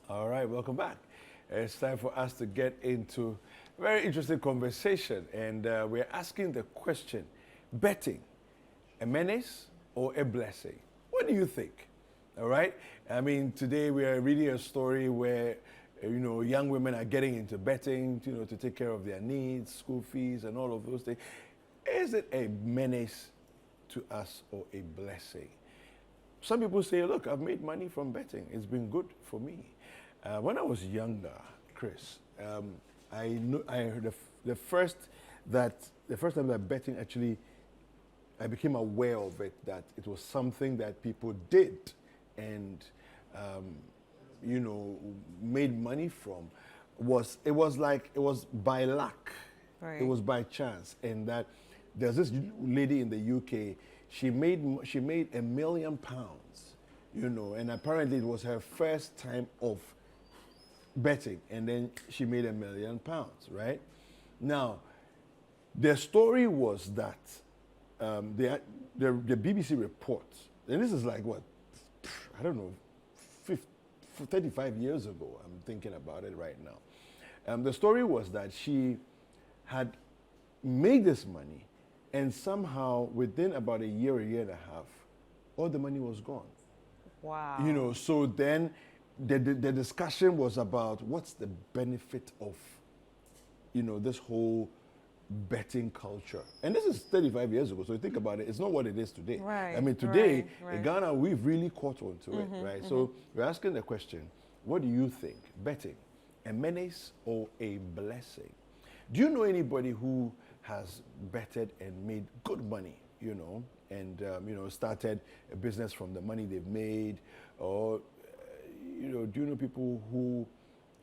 All right, welcome back. It's time for us to get into a very interesting conversation, and we're asking the question, betting, a menace or a blessing? What do you think? All right? I mean, today we are reading a story where, young women are getting into betting, to take care of their needs, school fees, and all of those things. Is it a menace to us or a blessing? Some people say, look, I've made money from betting. It's been good for me. When I was younger, Chris, I heard the first time that betting actually, I became aware of it, that it was something that people did and, made money from. It was by luck. Right. It was by chance. And that there's this lady in the UK, she made £1 million, and apparently it was her first time of betting, and then she made £1 million, right? Now, the story was that the BBC reports, and this is like what, I don't know, 35 years ago. I'm thinking about it right now. The story was that she had made this money, and somehow within about a year and a half, all the money was gone. Wow. So then the discussion was about what's the benefit of, this whole betting culture. And this is 35 years ago, so you think about it, it's not what it is today. Right. I mean, today, right. in Ghana, we've really caught on to it, right? So we're asking the question, what do you think? Betting, a menace or a blessing? Do you know anybody who has betted and made good money, and started a business from the money they've made, or do you know people who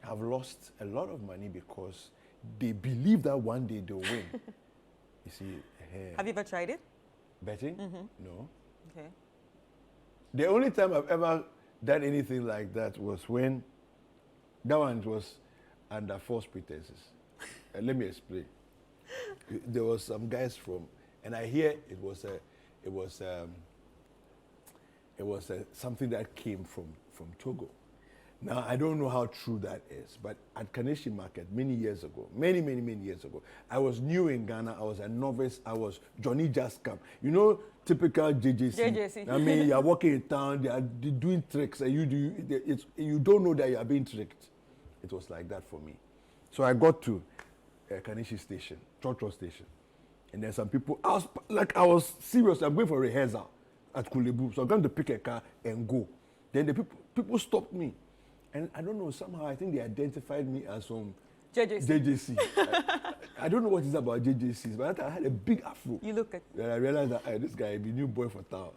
have lost a lot of money because they believe that one day they'll win? You see, Have you ever tried it? betting? No. Okay. The only time I've ever done anything like that was when that one was under false pretenses. Let me explain. There was some guys and I hear it was something that came from Togo. Now, I don't know how true that is, but at Kaneshi Market many years ago, many years ago, I was new in Ghana, I was a novice, I was Johnny Just Come. Typical JJC. I mean, you're walking in town, they're doing tricks, and you don't know that you're being tricked. It was like that for me. So I got to Kaneshi Station, Church Station, and there's some people, I was serious, I'm going for rehearsal at Kulebu, so I'm going to pick a car and go. Then the people stopped me. And I don't know, somehow I think they identified me as some JJC. I don't know what it's about JJCs, but I had a big afro. You look at. Then I realized that this guy is the new boy for town.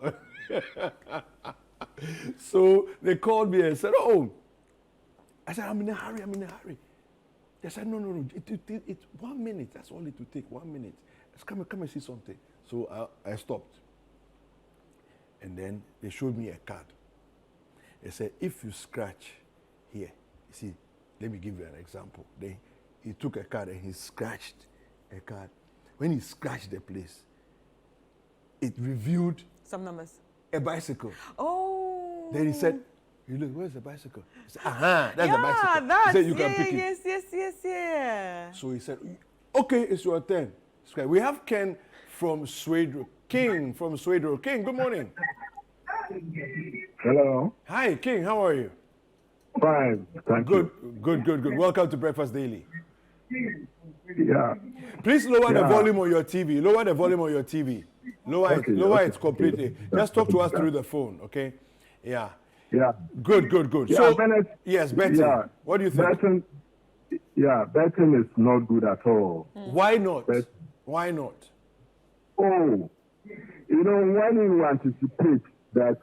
So they called me and said, oh. I said, I'm in a hurry. They said, no. It's 1 minute. That's all it will take, 1 minute. Let's come and see something. So I stopped. And then they showed me a card. They said, if you scratch here, you see, let me give you an example. Then he took a card and he scratched a card. When he scratched the place, it revealed Some numbers. a bicycle. Oh. Then he said, you look, where's the bicycle? He said, that's the bicycle. That's, He said, you can pick it. Yes. So he said, okay, it's your turn. We have Ken from Swedro. King from Swedro. King, good morning. Hello. Hi, King, how are you? Fine. Thank you. Good. Welcome to Breakfast Daily. Yeah. Please lower the volume on your TV. Lower the volume on your TV. Lower it completely. Just talk to us through the phone, okay? Yeah. Yeah. Good. Yeah, So, Bennett, yes, betting. Yeah, What do you think? betting is not good at all. Why not? Why not? Oh, when you anticipate that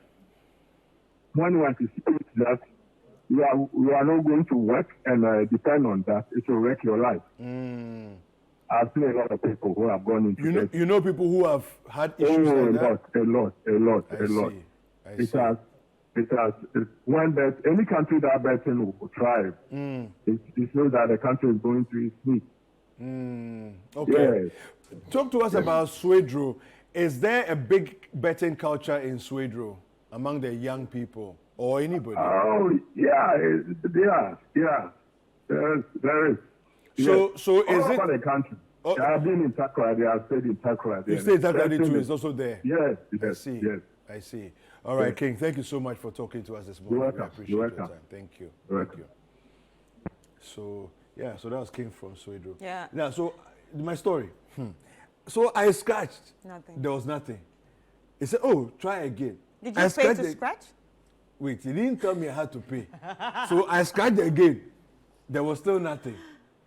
you are not going to work and depend on that, it will wreck your life. I've seen a lot of people who have gone into this. You know people who have had issues like that? A lot. I see. When there's any country that betting will thrive, it shows that the country is going to its knees. Okay. Yes. Talk to us about Swedro. Is there a big betting culture in Swedro among the young people? or anybody? Oh, yeah, yeah. There is. So, Yes. so is all it? over the country. Oh, I have been in Takoradi. I have stayed in Takoradi. you stay in Takoradi too. It's also there. Yes, I yes, see. yes. I see. All right, Yes. King. Thank you so much for talking to us this morning. You're welcome. We appreciate You're your welcome. time. Thank you. You're Thank welcome. you. So yeah, so that was King from Sweden. Yeah. Now, so my story. So I scratched. Nothing. There was nothing. He said, "Oh, try again." Did I you pay scratched to it. scratch? Wait, he didn't tell me I had to pay. So I scratched again. There was still nothing.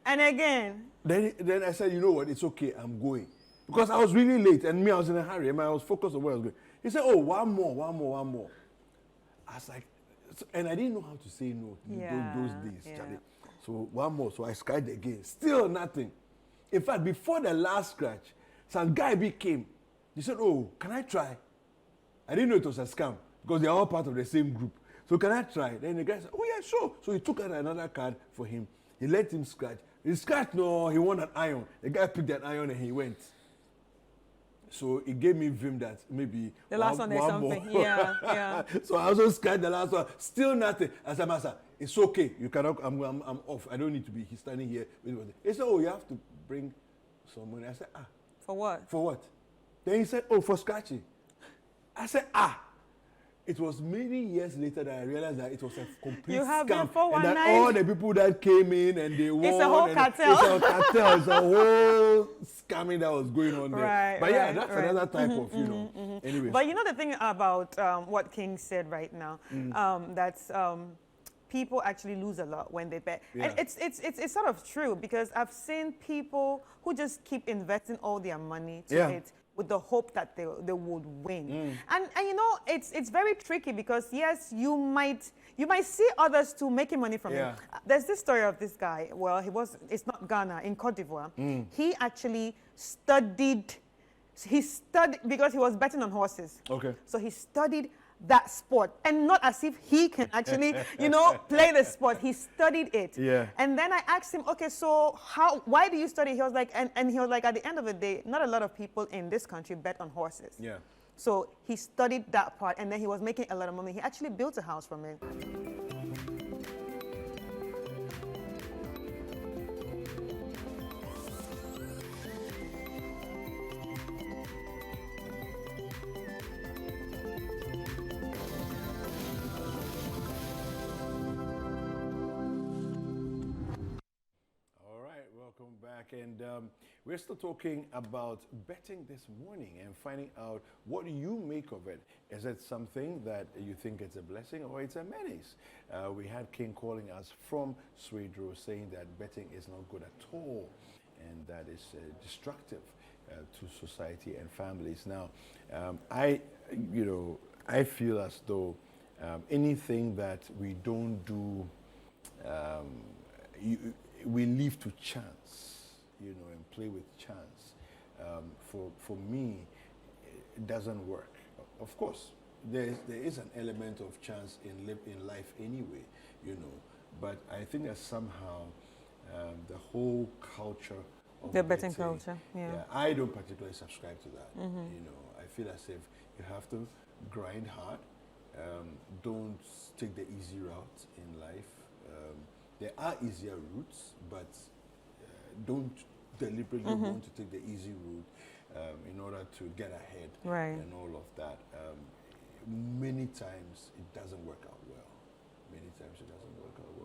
And again. Then I said, you know what, it's okay, I'm going. Because I was really late and me, I was in a hurry and I was focused on where I was going. He said, oh, one more. I was like, and I didn't know how to say no those days, Yeah. Charlie. So one more, so I scratched again. Still nothing. In fact, before the last scratch, some guy came. He said, oh, can I try? I didn't know it was a scam because they're all part of the same group. So can I try? Then the guy said, oh yeah, sure. So he took out another card for him. He let him scratch. He scratched, no, he won an iron. The guy picked that iron and he went. So it gave me vim that maybe The last one there's something. more. Yeah. So I also scratched the last one. Still nothing. I said, Master, it's okay. You cannot. I'm off. I don't need to be. He's standing here. He said, oh, you have to bring some money. I said, ah. For what? For what? Then he said, oh, for scratching. I said, ah. It was many years later that I realized that it was a complete You have been scam. And that 419. all the people that came in and they won. It's a whole and cartel. It's a cartel. It's a whole scamming that was going on there. Right, But yeah, right, that's right. another type of, you know. Anyway. But you know the thing about what King said right now, that's people actually lose a lot when they bet. Yeah. And it's sort of true because I've seen people who just keep investing all their money to it with the hope that they would win. And you know, it's very tricky because yes, you might see others too making money from it. There's this story of this guy. Well, it's not Ghana, in Cote d'Ivoire. He actually studied because he was betting on horses. Okay. So he studied that sport, and not as if he can actually, you know, play the sport. He studied it. Yeah. And then I asked him, okay, so why do you study? He was like, and he was like, at the end of the day, not a lot of people in this country bet on horses. Yeah. So he studied that part, and then he was making a lot of money. He actually built a house from it. Welcome back, and we're still talking about betting this morning and finding out what you make of it. Is it something that you think it's a blessing or it's a menace? We had King calling us from Sweden saying that betting is not good at all and that is destructive to society and families. Now, I feel as though anything that we don't do, we leave to chance, you know, and play with chance. For me, it doesn't work. Of course, there is an element of chance in life anyway, you know. But I think that somehow the whole culture of the betting culture, I don't particularly subscribe to that. You know, I feel as if you have to grind hard. Don't take the easy route in life. There are easier routes, but don't deliberately want to take the easy route in order to get ahead and all of that. Many times it doesn't work out well.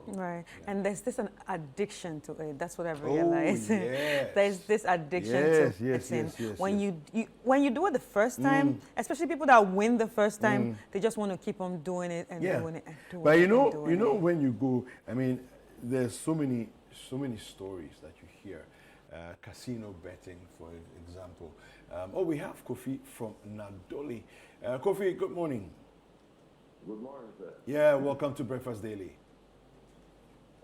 Right, and there's this an addiction to it. That's what I've realized. Yes. There's this addiction to it. When you do it the first time, especially people that win the first time, they just want to keep on doing it and doing it and doing it. But you know, when you go, I mean, there's so many stories that you hear. Casino betting, for example. We have Kofi from Nadoli. Kofi, good morning. Good morning, sir. Yeah, welcome to Breakfast Daily.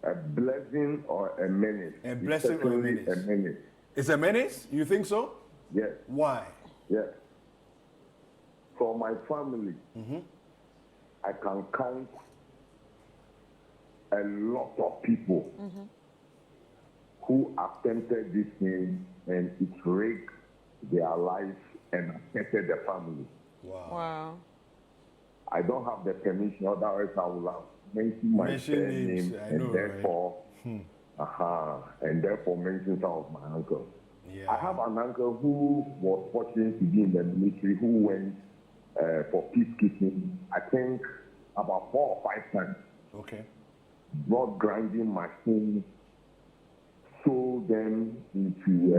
A blessing or a menace? A blessing or a menace? A menace. It's a menace? You think so? Yes. Why? Yes. For my family, I can count a lot of people who attempted this thing and it rigged their life and affected the family. Wow. Wow. I don't have the permission, otherwise I will have mentioned my names, name, I and know, therefore, and therefore mention some of my uncle. Yeah. I have an uncle who was fortunate to be in the military, who went for peacekeeping, I think about 4 or 5 times. Okay. Brought grinding machines, sold them into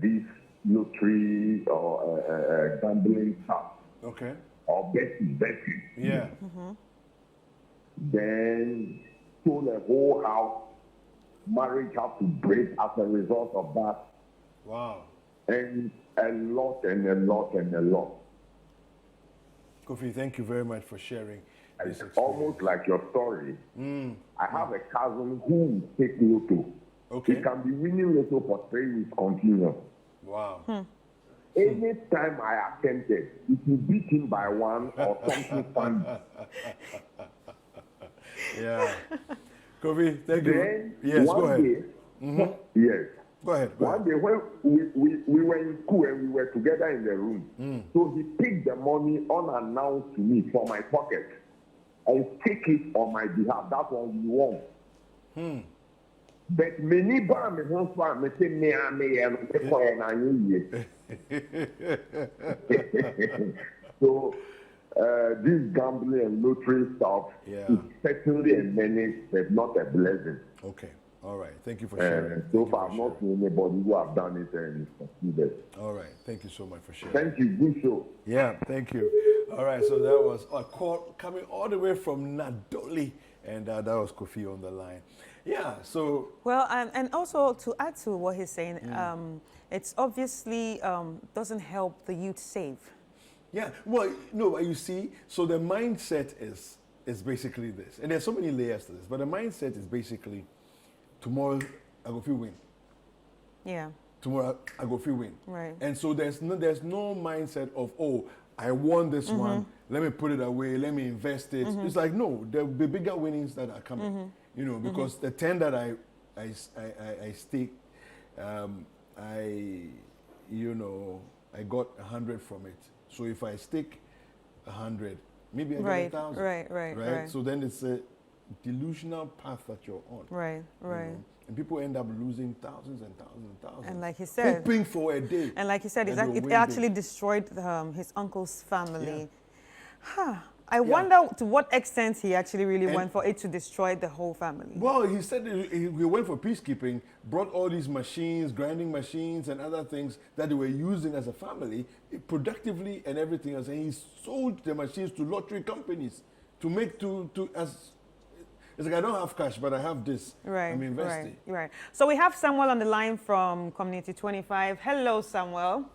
these lottery or gambling stuff. Okay. Or betting. Yeah. Then sold a whole house. Marriage had to break as a result of that. Wow. And a lot. Kofi, thank you very much for sharing this It's experience. almost like your story. I have a cousin who takes lotto. Okay. He can be winning lotto for 3 weeks continuous. Wow. Anytime I attempted, it will beat him by 1 or something funny. Yeah. Kofi, thank you. Then Yes, go one ahead. day, yes. Go ahead. Go One ahead. day when we were in school and we were together in the room, so he picked the money unannounced to me from my pocket and take it on my behalf. That's what we want. But many bar me home for me say me and so this gambling and lottery stuff is certainly a menace, but not a blessing. Okay. All right. Thank you for sharing. So far, I've not seen anybody who have done it and succeeded. All right. Thank you so much for sharing. Thank you. Good show. Yeah, thank you. All right, so that was a call coming all the way from Nadoli, and that was Kofi on the line. Yeah, so... Well, and also to add to what he's saying, it's obviously doesn't help the youth save. Yeah, well, no, you see, so the mindset is basically this, and there's so many layers to this, but the mindset is basically, tomorrow I go feel win. Yeah. Tomorrow I go feel win. Right. And so there's no mindset of, oh, I won this one, let me put it away, let me invest it. It's like, no, there'll be bigger winnings that are coming, you know, because the 10 that I stake, I got 100 from it. So if I stake 100, maybe I get 1,000. Right. So then it's a delusional path that you're on. Right. You know? And people end up losing thousands and thousands and thousands. And like he said, hoping for a day. And like he said, it actually destroyed his uncle's family. Yeah. I wonder to what extent he actually really went for it to destroy the whole family. Well, he said he went for peacekeeping, brought all these machines, grinding machines and other things that they were using as a family, productively and everything else. And he sold the machines to lottery companies to make it's like, I don't have cash, but I have this. Right. I'm investing. Right. So we have Samuel on the line from Community 25. Hello, Samuel.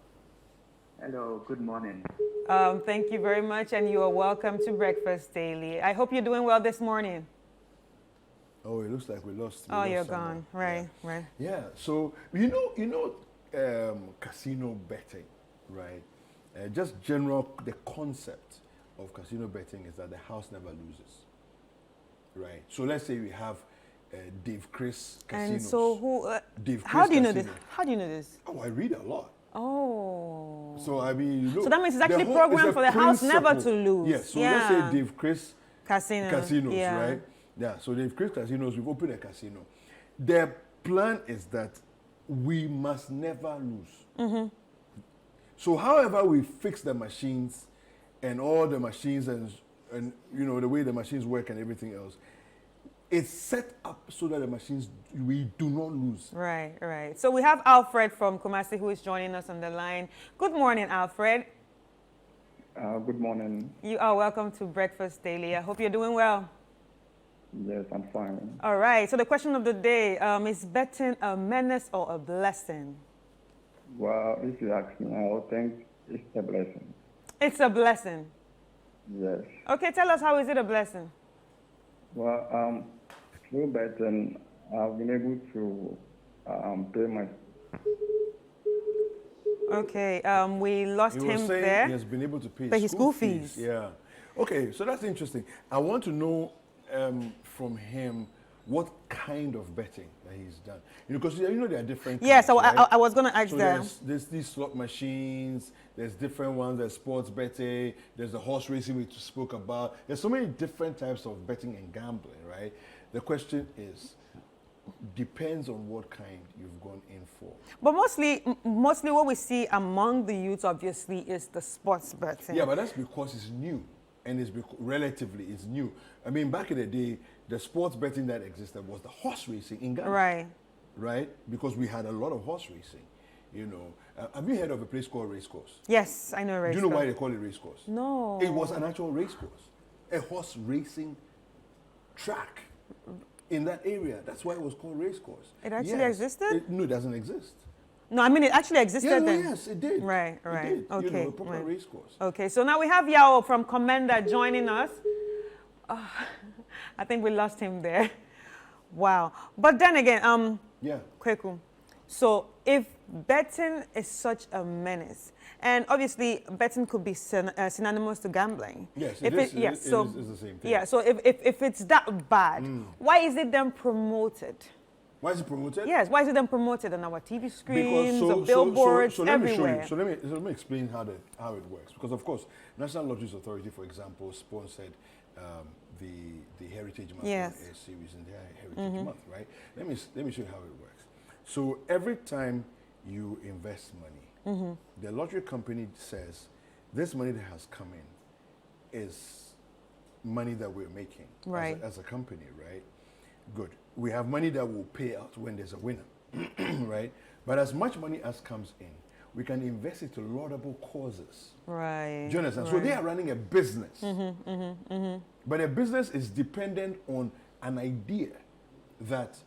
Hello, good morning. Thank you very much, and you are welcome to Breakfast Daily. I hope you're doing well this morning. Oh, it looks like we lost. You're someone. gone. Right. Yeah. So you know, casino betting, right? Just the concept of casino betting is that the house never loses, right? So let's say we have Dave Chris casinos. And so Dave Chris how do you know Casino. this? How do you know this? Oh, I read a lot. Oh. So I mean, look, So that means it's actually programmed for the house never to lose. Yes. So let's say Dave Chris Casinos, right? Yeah. So Dave Chris Casinos, we've opened a casino. Their plan is that we must never lose. So however we fix the machines and all the machines and you know the way the machines work and everything else, it's set up so that the machines, we do not lose. Right. So we have Alfred from Kumasi who is joining us on the line. Good morning, Alfred. Good morning. You are welcome to Breakfast Daily. I hope you're doing well. Yes, I'm fine. All right. So the question of the day, is betting a menace or a blessing? Well, if you ask me, I would think it's a blessing. It's a blessing. Yes. Okay, tell us, how is it a blessing? Well, through betting, I've been able to pay my... Okay, we lost him there. He has been able to pay his school fees. Yeah. Okay, so that's interesting. I want to know from him what kind of betting that he's done. Because there are different Yes, kinds, right? I was going to ask so them. there's these slot machines, there's different ones, there's sports betting, there's the horse racing we spoke about. There's so many different types of betting and gambling, right? The question is, depends on what kind you've gone in for. But mostly what we see among the youths, obviously, is the sports betting. Yeah, but that's because it's new. And relatively, it's new. I mean, back in the day, the sports betting that existed was the horse racing in Ghana. Right. Right? Because we had a lot of horse racing. Have you heard of a place called Racecourse? Yes, I know Racecourse. Do you know why they call it Racecourse? No. It was an actual racecourse, a horse racing track in that area. That's why it was called Racecourse. It actually existed? No, it doesn't exist. No, I mean, it actually existed then. Yes, it did. Right. It did. Okay. A proper racecourse. Okay, so now we have Yao from Commander joining us. I think we lost him there. Wow. But then again, Yeah. Kweku, so if betting is such a menace, and obviously betting could be synonymous to gambling. Yes, it is the same thing. Yeah, so if it's that bad, why is it then promoted? Why is it promoted? Yes, why is it then promoted on our TV screens, or billboards, everywhere? So let me explain how it works. Because of course, National Lotteries Authority, for example, sponsored the Heritage Month series in their Heritage Month, right? Let me show you how it works. So every time you invest money, the lottery company says this money that has come in is money that we're making as a company, right? Good. We have money that will pay out when there's a winner, right? But as much money as comes in, we can invest it to laudable causes. Right. Do you understand? So they are running a business. But a business is dependent on an idea that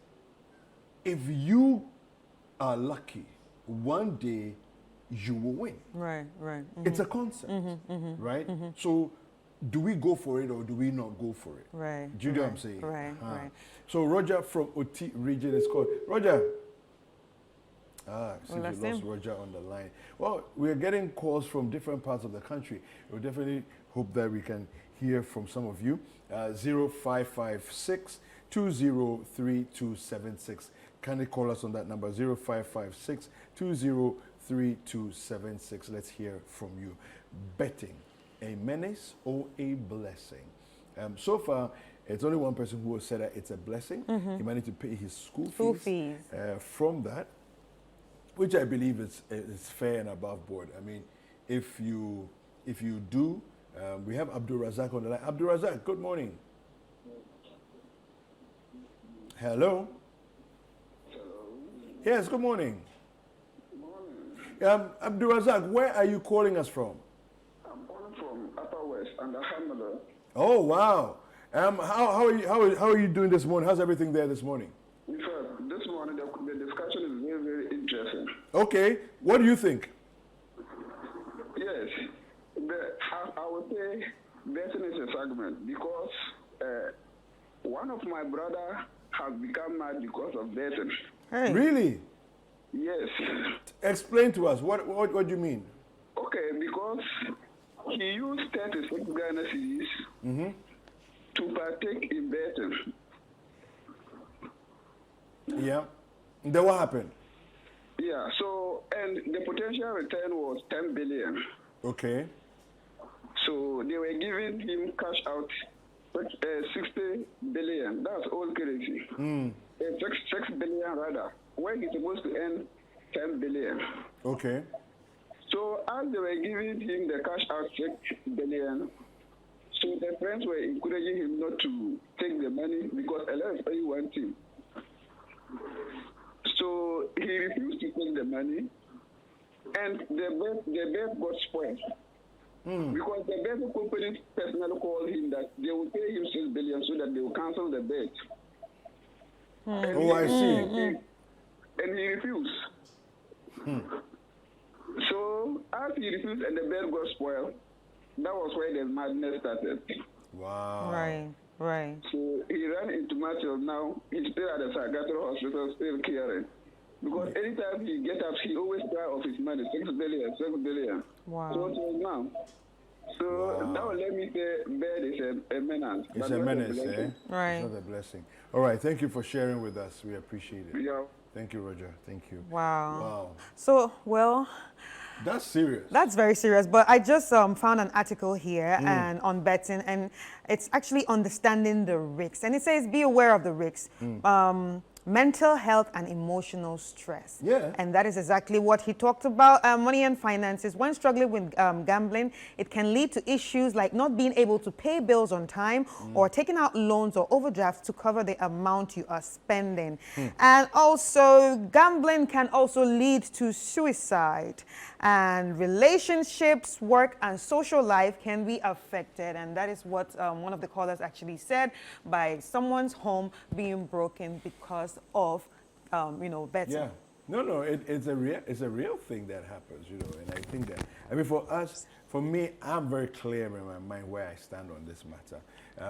if you are lucky, one day you will win. Right. It's a concept, right? So do we go for it or do we not go for it? Right. Do you know what I'm saying? Right. So Roger from Oti region is called. Roger. We lost Roger on the line. Well, we're getting calls from different parts of the country. We definitely hope that we can hear from some of you. 0556 203276. Kindly call us on that number, 0556 203276. Let's hear from you. Betting, a menace or a blessing? So far, it's only one person who has said that it's a blessing. He might need to pay his school fees. From that, which I believe is fair and above board. I mean, if you do, we have Abdul Razak on the line. Abdul Razak, good morning. Hello. Yes, good morning. Abdul Razak, where are you calling us from? I'm calling from Upper West and Alhamdulillah. Oh wow. How are you doing this morning? How's everything there this morning? In fact, this morning the discussion is very, very interesting. Okay. What do you think? Yes. I would say betting is a segment because one of my brother has become mad because of betting. Hey. Really? Yes. Explain to us. What do you mean? Okay, because he used 36 Ghana cedis to partake in betting. Yeah. Then what happened? Yeah, so, and the potential return was 10 billion. Okay. So they were giving him cash out 60 billion. That's old currency. 6 billion rather. When he's supposed to earn 10 billion. Okay. So as they were giving him the cash out 6 billion, so the friends were encouraging him not to take the money because LS only one team. So he refused to take the money, and the bet got spoiled. Because the betting company personally called him that they will pay him 6 billion so that they will cancel the bet. I see. And he refused. So as he refused and the bet got spoiled, that was where the madness started. Wow. Right. So he ran into Matthew. Now he's still at the psychiatric hospital, still caring. Because anytime he gets up, he always cry of his money, 6 billion. Wow. So until now. So now let me say bed is a menace. It's but a not menace, blessing. Right. It's not a blessing. All right, thank you for sharing with us. We appreciate it. Yeah. Thank you, Roger. Thank you. Wow. Wow. So, well, That's serious. that's very serious. But I just found an article here and on betting, and it's actually understanding the risks. And it says, be aware of the risks. Mental health and emotional stress. Yeah. And that is exactly what he talked about. Money and finances. When struggling with gambling, it can lead to issues like not being able to pay bills on time or taking out loans or overdrafts to cover the amount you are spending. And also, gambling can also lead to suicide. And relationships, work, and social life can be affected. And that is what one of the callers actually said, by someone's home being broken because of, betting. Yeah. No, it's a real thing that happens, and I think that, for me, I'm very clear in my mind where I stand on this matter.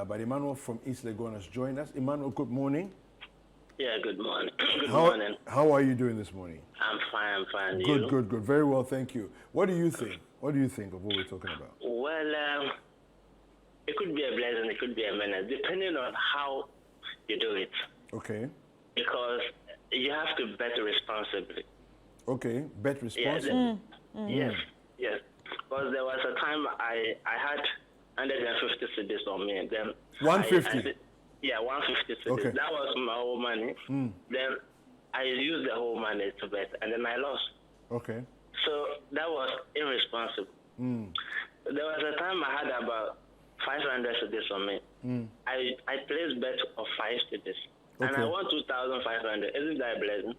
But Emmanuel from East Legon has joined us. Emmanuel, good morning. Yeah, good morning. Good morning. How are you doing this morning? I'm fine. Good. Very well, thank you. What do you think? What do you think of what we're talking about? Well, it could be a blessing, it could be a menace, depending on how you do it. Okay. Because you have to bet responsibly. Okay, bet responsibly. Yes. Because there was a time I had 150 cedis on me, and then 150. 150 cedis. Okay. That was my whole money. Then I used the whole money to bet, and then I lost. Okay. So that was irresponsible. There was a time I had about 500 cedis on me. I placed bet of 5 cedis. And I won 2,500. Isn't that a blessing?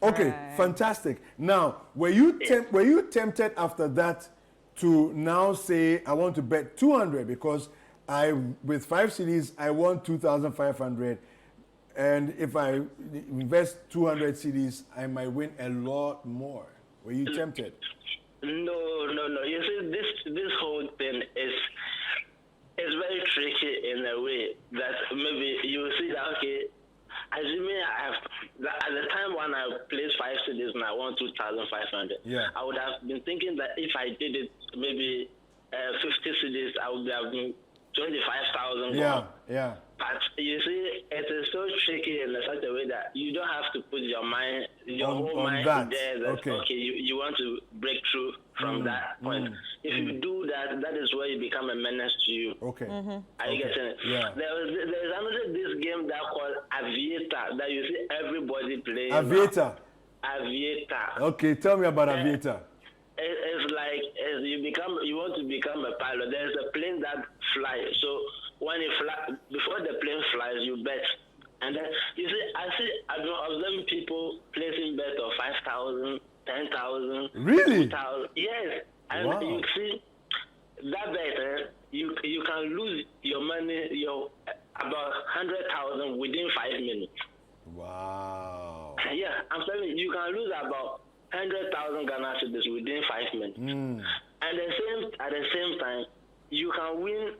Okay, Right. fantastic. Now, were you tempted after that to now say, I want to bet 200 because with 5 CDs, I won 2,500, and if I invest 200 CDs, I might win a lot more. Were you tempted? No. You see, this whole thing is very tricky in a way that maybe you see that, okay, assuming at the time when I placed 5 CDs and I won 2,500, I would have been thinking that if I did it maybe 50 CDs, I would have been 25,000. Yeah. But you see, it is so tricky in such a way that you don't have to put your whole mind that. there. That, okay, you want to break through from that point. If you do that, that is where you become a menace to you. Okay. Are you getting it? Yeah. There's another this game that called Aviator that you see everybody playing. Aviator. Aviator. Okay, tell me about Aviator. It's like you want to become a pilot. There's a plane that flies. So when it fly, before the plane flies, you bet. And then you see, I've been observing people placing bet of 5,000, 10,000. Really? 2,000. Yes. And Wow. you see that bet, you can lose your money, about 100,000 within 5 minutes. Wow. Yeah, I'm telling you can lose about 100,000 Ghana cedis within 5 minutes. And at the same time, you can win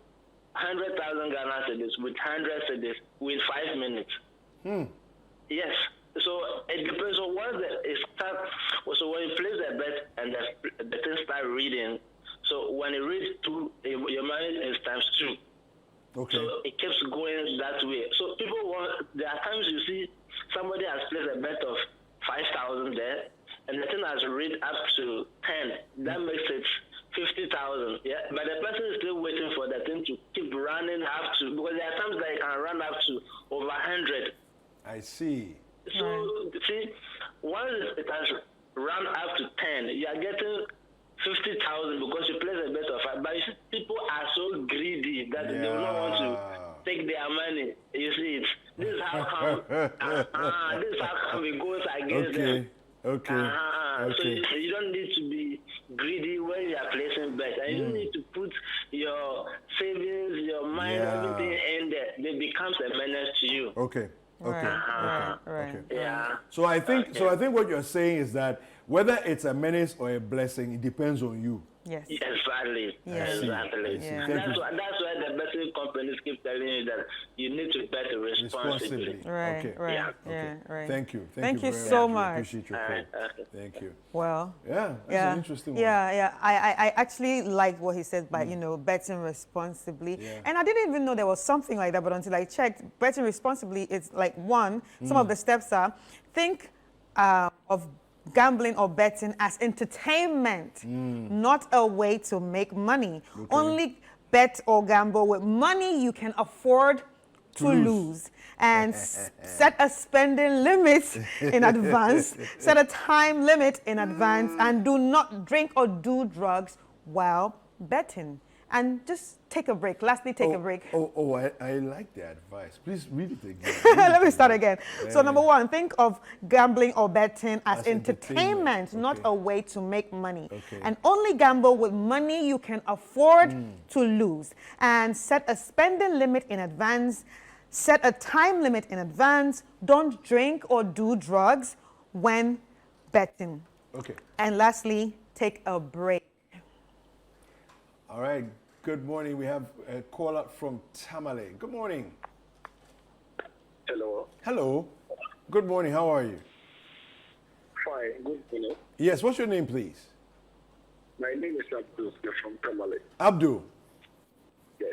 100,000 Ghana cedis with 100 cedis with 5 minutes. Yes. So it depends on what it starts. So when you place a bet and the thing start reading, so when it reads 2, your money is times 2. Okay. So it keeps going that way. So there are times you see somebody has placed a bet of 5,000 there, and the thing has read up to 10. That makes it 50,000. Yeah, but the person is still waiting for the thing to keep running up to, because there are times that it can run up to over 100. I see. So see, once it has run up to 10, you are getting 50,000 because you place a bet of 5. But you see, people are so greedy that they will not want to take their money. You see it. This is how come. This is how come it goes against them. Okay. So you don't need to be greedy when you are placing bets, and you don't need to put your savings, your mind, everything in there. It becomes a menace to you. Okay. Right. Yeah. So I think what you're saying is that whether it's a menace or a blessing, it depends on you. Yes. Exactly. Yes. Exactly. Yeah. That's why the betting companies keep telling you that you need to bet responsibly. Right, Okay. right, Yeah. yeah, right. Thank you. Thank you very so We much. appreciate your call. Thank you. Well, Yeah, that's an interesting one. Yeah. I actually liked what he said by, betting responsibly. Yeah. And I didn't even know there was something like that, but until I checked, betting responsibly is like one, some of the steps are, think of gambling or betting as entertainment, not a way to make money. Okay. Only bet or gamble with money you can afford to lose. And set a spending limit in advance, set a time limit in advance, and do not drink or do drugs while betting. And just take a break. Lastly, take a break. I like the advice. Please read it again. Let me start again. So number one, think of gambling or betting as entertainment, not a way to make money. Okay. And only gamble with money you can afford to lose. And set a spending limit in advance. Set a time limit in advance. Don't drink or do drugs when betting. Okay. And lastly, take a break. All right. Good morning. We have a caller from Tamale. Good morning. Hello. Hello. Good morning. How are you? Fine. Good morning. Yes. What's your name, please? My name is Abdul from Tamale. Abdul. Yes.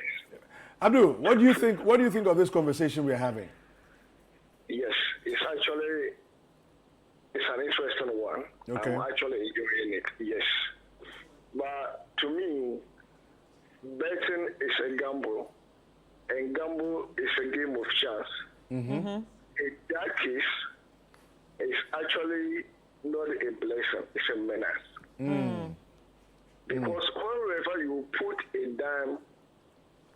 Abdul, what do you think? What do you think of this conversation we're having? Yes, it's an interesting one. Okay. I'm actually enjoying it. Yes, but to me, betting is a gamble, and gamble is a game of chance. In that case, it's actually not a blessing; it's a menace. Because whenever you put a dime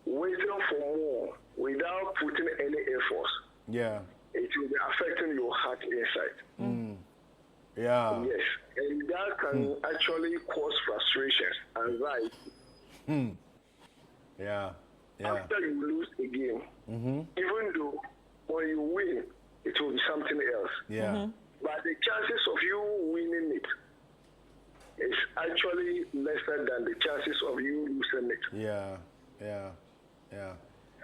waiting for more without putting any effort, Yeah. it will be affecting your heart inside. Yeah. Yes, and that can actually cause frustrations, anxiety. Yeah. Yeah. After you lose a game, even though when you win, it will be something else. Yeah. But the chances of you winning it is actually lesser than the chances of you losing it. Yeah. Yeah. Yeah.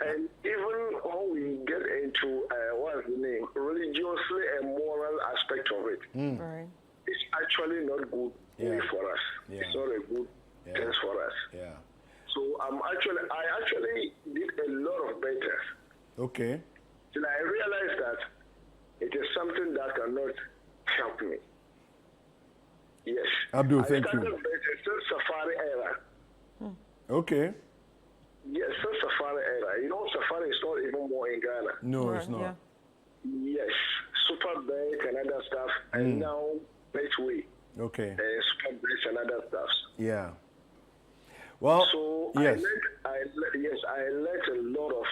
And even when we get into what's the name, religiously and moral aspect of it, Right. it's actually not good for us. Yeah. It's not a good thing for us. Yeah. So I actually did a lot of betters. Okay. Till I realized that it is something that cannot help me. Yes. Abdul, thank I started you. betting since Safari era. Okay. Yes, since Safari era. You know, Safari is not even more in Ghana. No, it's not. Yeah. Yes, Super Bank and other stuff, and now Betway, Okay. Super Banks and other stuff. Yeah. Well, So yes. I learned a lot of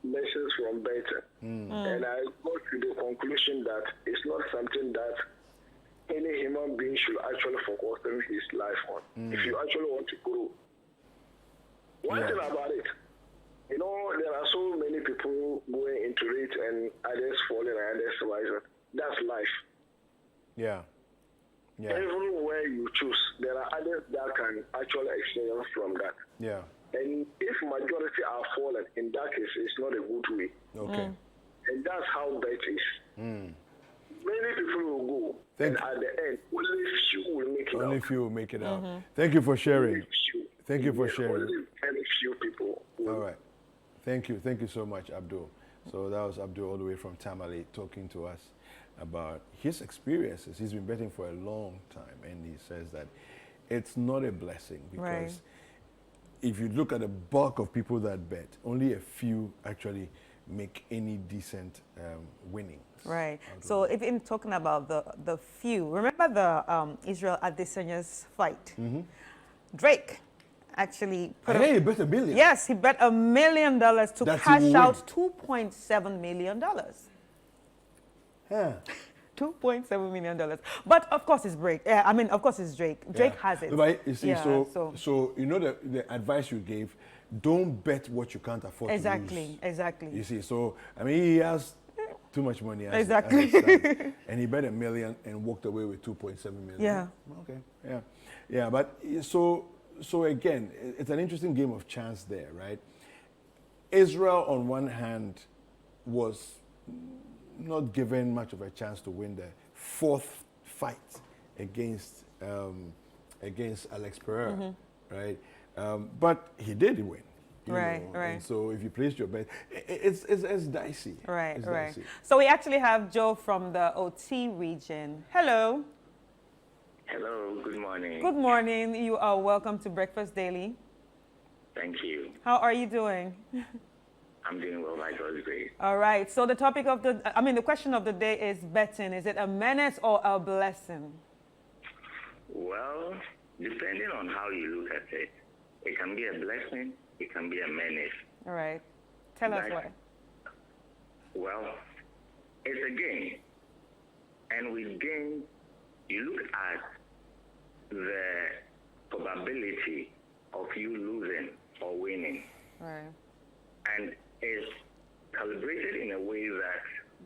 lessons from betting, and I got to the conclusion that it's not something that any human being should actually focus on his life on. If you actually want to grow, one thing about it, you know, there are so many people going into it and others falling and others rising. That's life. Yeah. Yeah. Everywhere you choose, there are others that can actually excel from that. Yeah. And if majority are fallen, in that case, it's not a good way. Okay. And that's how bet is. Many people will go, Thank and at the end, only few will make it Only out. few will make it out. Thank you for sharing. Only few. Thank you for Yes, sharing. Only very few people will. All right. Thank you. Thank you so much, Abdul. So that was Abdul all the way from Tamale talking to us about his experiences. He's been betting for a long time, and he says that it's not a blessing because Right. if you look at the bulk of people that bet, only a few actually make any decent winnings. Right. So even talking about the few, remember the Israel Adesanya's fight? Drake actually put Hey, he bet $1 million. Yes, he bet $1 million to That he cash will out $2.7 million. Yeah. $2.7 million. But of course it's Drake. I mean, of course it's Drake. Drake has it. But you see, Yeah, so you know the advice you gave, don't bet what you can't afford to lose. Exactly. You see, so I mean he has Too much money. Exactly. And he bet $1 million and walked away with 2.7 million. Yeah. Okay. Yeah. Yeah. But so again, it's an interesting game of chance there, right? Israel, on one hand, was not given much of a chance to win the fourth fight against Alex Pereira, right? But he did win. Right. And so if you placed your bet, it's dicey. Right, it's right. Dicey. So we actually have Joe from the OT region. Hello. Hello, good morning. Good morning. You are welcome to Breakfast Daily. Thank you. How are you doing? I'm doing well, by God's grace. All right. So the the question of the day is betting. Is it a menace or a blessing? Well, depending on how you look at it, it can be a blessing, it can be a menace. All right. Tell us why. Well, it's a game. And with game, you look at the probability of you losing or winning. Right. And it's calibrated in a way that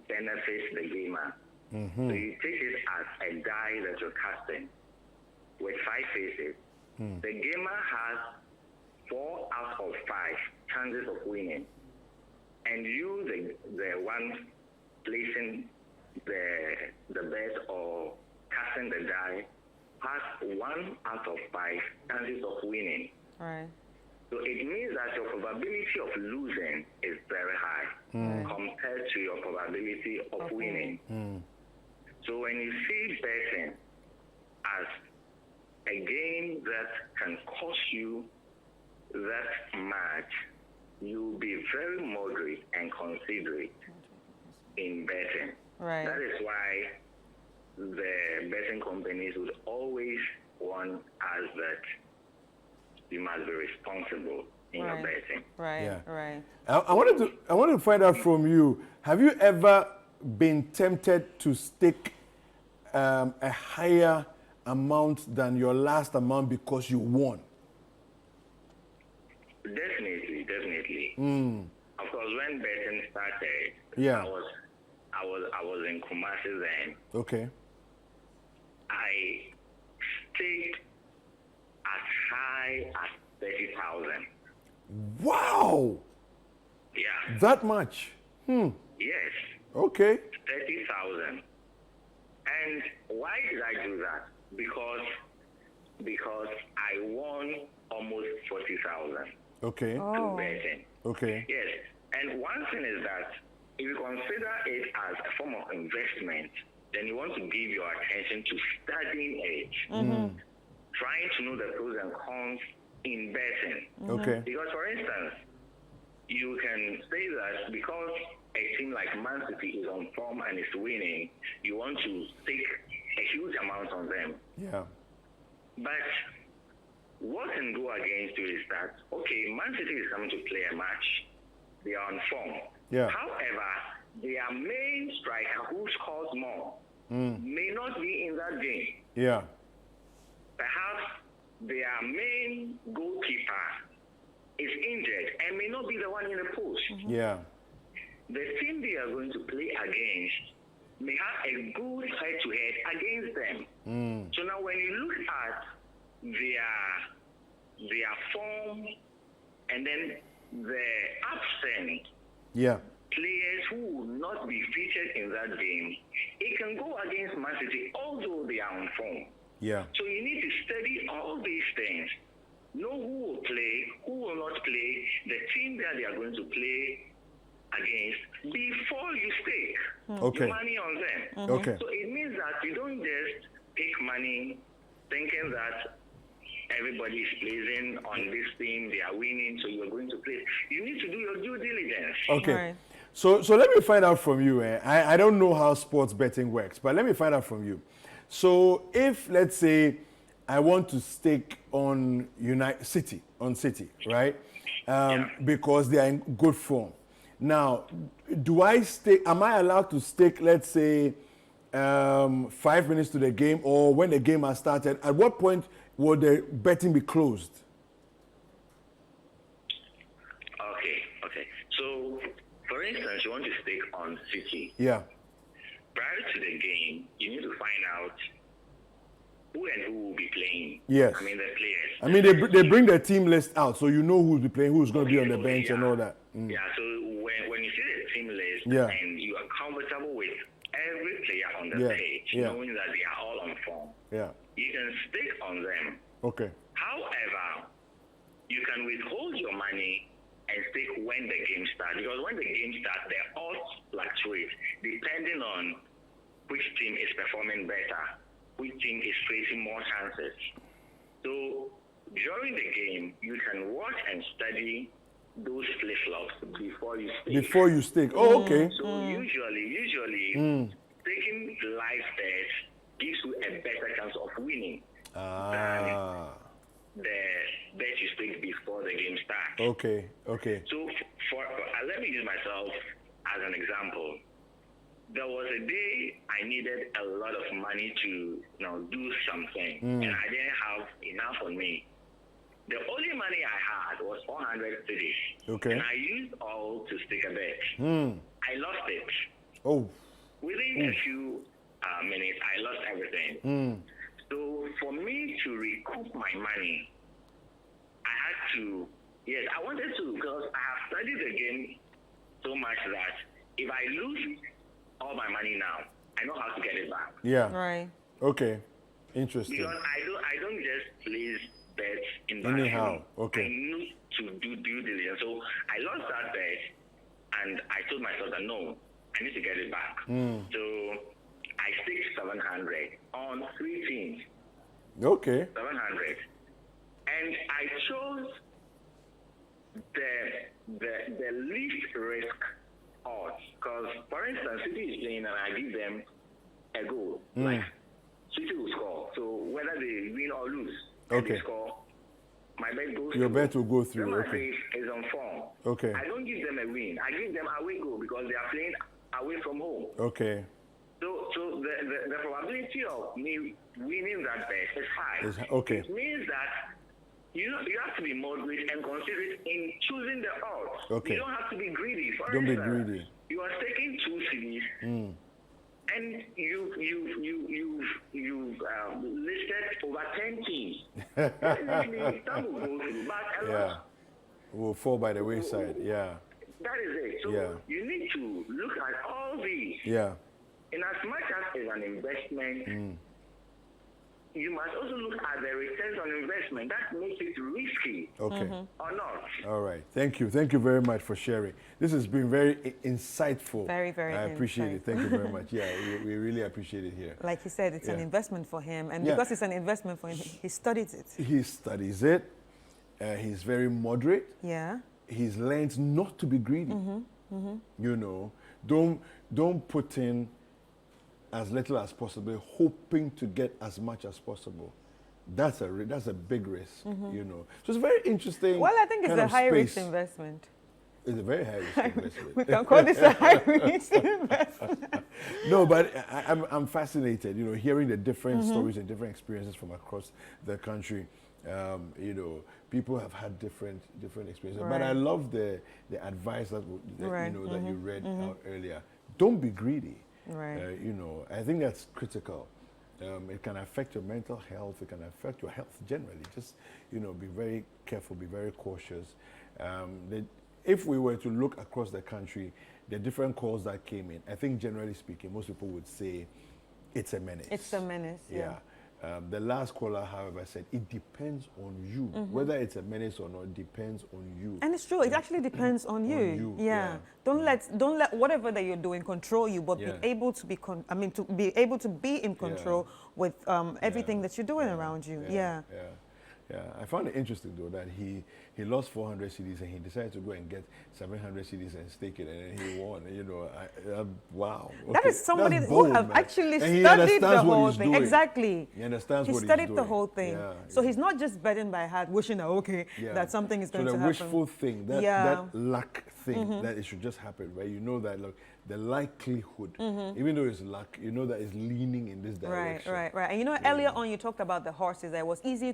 benefits the gamer. So you take it as a die that you're casting with 5 faces. The gamer has 4 out of 5 chances of winning. And you, the one placing the bet or casting the die, has 1 out of 5 chances of winning. Right. So it means that your probability of losing is very high compared to your probability of winning. So when you see betting as a game that can cost you that much, you'll be very moderate and considerate in betting. Right. That is why the betting companies would always want us that you must be responsible in your betting. Right. Yeah. Right. I wanted to find out from you, have you ever been tempted to stake a higher amount than your last amount because you won? Definitely. Of course, when betting started, Yeah. I was in Kumasi then. Okay. I staked as high as 30,000. Wow! Yeah. That much? Yes. Okay. 30,000. And why did I do that? Because I won almost 40,000 Okay. to betting. Okay. Yes. And one thing is that if you consider it as a form of investment, then you want to give your attention to studying it, trying to know the pros and cons in betting. Okay. Because, for instance, you can say that because a team like Man City is on form and is winning, you want to take a huge amount on them. Yeah. But what can go against you is that, okay, Man City is coming to play a match. They are on form. Yeah. However, their main striker who scores more may not be in that game. Yeah. Perhaps their main goalkeeper is injured and may not be the one in the post. Yeah. The team they are going to play against may have a good head-to-head against them. So now when you look at their form and then the absent Yeah. players who will not be featured in that game, it can go against Man City, although they are on form. Yeah. So you need to study all these things. Know who will play, who will not play, the team that they are going to play against before you stake Okay. your money on them. Okay. So it means that you don't just take money thinking that everybody is placing on this team, they are winning, so you're going to play. You need to do your due diligence. Okay. Right. So let me find out from you. I don't know how sports betting works, but let me find out from you. So if, let's say, I want to stake on Citi, right? Because they are in good form. Now, am I allowed to stake, let's say, 5 minutes to the game, or when the game has started? At what point will the betting be closed? Okay. So, for instance, you want to stake on Citi. Yeah. Prior to the game, you need to find out who and who will be playing. Yes. I mean, the players. I mean, they bring the team list out, so you know who's be playing, who's going to be on the bench and all that. Yeah, so when you see the team list and you are comfortable with every player on the page, knowing that they are all on form, you can stake on them. Okay. However, you can withhold your money and stake when the game starts, because when the game starts, the odds fluctuate depending on which team is performing better, which team is facing more chances. So during the game, you can watch and study those flip-flops before you stake. Before you stake. Oh, okay. So usually, taking live bets gives you a better chance of winning than the bet you stake before the game starts. Okay. So let me use myself as an example. There was a day I needed a lot of money to do something, and I didn't have enough on me. The only money I had was 400 Citi. Okay. And I used all to stake a bet. I lost it. Oh. Within a few minutes, I lost everything. So for me to recoup my money, I had to, I wanted to, because I have studied the game so much that if I lose all my money now, I know how to get it back. Yeah. Right. Okay. Interesting. Because I don't just place bets in the anyhow. Okay. I need to do due diligence. So I lost that bet, and I told myself that no, I need to get it back. So I staked 700 on 3 teams. Okay. 700, and I chose the least risk odds, because for instance, Citi is playing and I give them a goal. Like Citi will score. So whether they win or lose, they score, my bet goes Your through. bet will go through. Real Okay. Madrid is on form. Okay. I don't give them a win. I give them away goal because they are playing away from home. Okay. So the probability of me winning that bet is high. Okay. It means that you have to be moderate and considerate in choosing the odds. Okay. You don't have to be greedy. For Don't be instance, greedy. You are taking 2 cities, and you've listed over 10 teams. Definitely, that will go through. But a lot will fall by the wayside. Yeah. That is it. So you need to look at all these. Yeah. In as much as it's an investment, you must also look at the returns on investment. That makes it risky. Okay. Or not. All right. Thank you. Thank you very much for sharing. This has been very insightful. Very, very I appreciate it. Thank you very much. Yeah, we really appreciate it here. Like you said, it's an investment for him. And because it's an investment for him, he studies it. He studies it. He's very moderate. Yeah. He's learned not to be greedy. You know, don't put in as little as possible, hoping to get as much as possible. That's a big risk, you know. So it's very interesting. Well, I think it's a high-risk investment. It's a very high-risk investment. We can call this a high-risk investment. No, but I'm fascinated, you know, hearing the different stories and different experiences from across the country. You know, people have had different experiences. But I love the advice that you read out earlier. Don't be greedy. Right. You know, I think that's critical. It can affect your mental health. It can affect your health generally. Just, you know, be very careful, be very cautious. If we were to look across the country, the different calls that came in, I think generally speaking, most people would say it's a menace. It's a menace, yeah. The last caller, however, said it depends on you. Whether it's a menace or not depends on you. And it's true. It actually depends on you. Yeah. Don't let whatever that you're doing control you, but be able to be in control with everything that you're doing around you. Yeah. I found it interesting though that he lost 400 CDs and he decided to go and get 700 CDs and stake it, and then he won. You know, wow. Okay. That is somebody who have actually and studied the whole thing. Doing. Exactly. He understands what he's doing. He studied the whole thing. So he's not just betting by heart, wishing that that something is going to happen. So the wishful thing, that luck thing, that it should just happen, right? You know that, look, the likelihood, even though it's luck, you know that it's leaning in this direction. Right. And you know, earlier on you talked about the horses. It was easier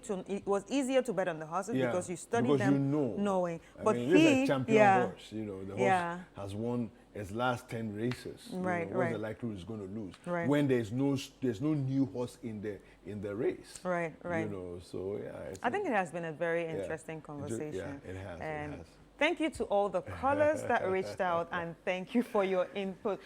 to bet on the horses because you studied them, knowing. But this is a champion horse. You know, the horse has won its last 10 races. Right, What's right. the likelihood it's going to lose? Right. When there's no new horse in the race. Right, right. You know, so yeah. I think it has been a very interesting conversation. Yeah, it has. And it has. thank you to all the callers that reached out, and thank you for your input.